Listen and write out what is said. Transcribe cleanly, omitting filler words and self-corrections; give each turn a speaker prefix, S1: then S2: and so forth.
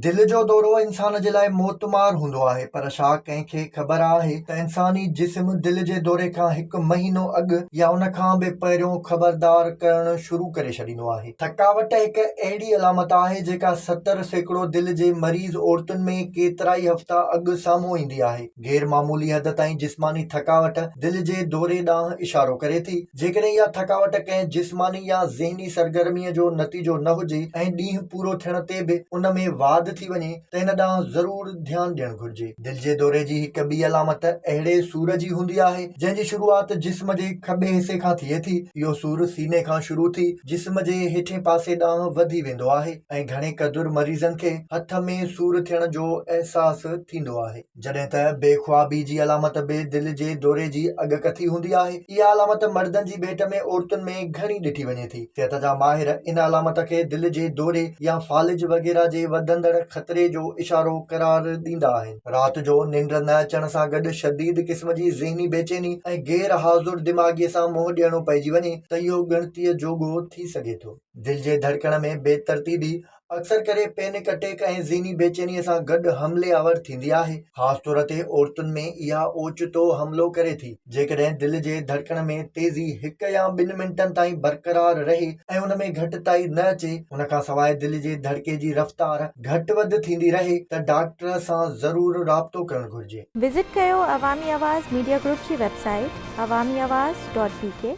S1: दिल जो दौरो इंसान जे लाइ मौतमार हूंदो आहे, पर छा कंहिंखे ख़बर आहे त इंसानी जिस्म दिल जे दौरे खां हिकु महीनो अॻु या उन खां बि पहिरियों ख़बरदार करणु शुरू करे छॾींदो आहे। थकावट हिकु अहिड़ी अलामत आहे जेका 70% दिल जे मरीज़ औरतुनि में केतिरा ई हफ़्ता अॻु साम्हूं ईंदी आहे। गैर मामूली हद ताईं जिस्मानी थकावट दिल जे दौरे ॾांहुं इशारो करे थी। जेकॾहिं इहा थकावट कंहिं जिस्मानी या ज़हनी सरगर्मीअ जो नतीजो न हुजे ऐं ॾींहुं पूरो थियण ते बि उन में वाध थी वञे त हिन ॾांहुं ज़रूर ध्यानु ॾियणु घुर्जे। दिल जे दौरे जी हिकु ॿी अलामत अहिड़े सूर जी हूंदी आहे जंहिंजी शुरूआत जिस्म जे खॿे हिसे खां थिए थी। इहो सूर सीने खां शुरू थी जिस्म जे हेठें पासे ॾांहुं वधी वेंदो आहे ऐं घणे क़दुरु मरीज़नि खे हथ में सूर थियण जो अहसासु थींदो आहे। जॾहिं त बेख्वाबी जी अलामत बि दिल जे दौरे जी अॻकथी हूंदी आहे। इहा अलामत मर्दनि जी भेट में औरतुनि में घणी ॾिठी वञे थी। सिहत जा माहिर इन अलामत खे दिल जे दौरे या फालिज वग़ैरह जे वधंदड़ ख़तरे जो इशारो करार ॾींदा आहिनि। राति जो निंड न अचण सां गॾु शदीद क़िस्म जी ज़हनी बेचैनी ऐं गैर हाज़ुर दिमाग़ीअ सां मुंहुं ॾियणो पइजी वञे त इहो ॻणतीअ जोॻो थी सघे थो। दिल जे धड़कण में बेतरतीबी अक्सर करे पैनिक अटैक ऐं ज़हनी बेचैनीअ सां गॾु हमले आवर थींदी आहे। ख़ासि तौर ते औरतुनि में इहा ओचितो हमलो करे थी। जेकॾहिं दिल जे धड़कण में तेज़ी 1 या 2 मिंटनि ताईं बरक़रार रहे ऐं उन में घटिताई न अचे, उन खां सवाइ दिल जे धड़के जी रफ़्तार घटि वधि थींदी रहे त डॉक्टर सां ज़रूर राब्तो करणु घुर्जे।
S2: विज़िट कयो अवामी आवाज़ मीडिया ग्रुप जी वेबसाइट awamiawaz.pk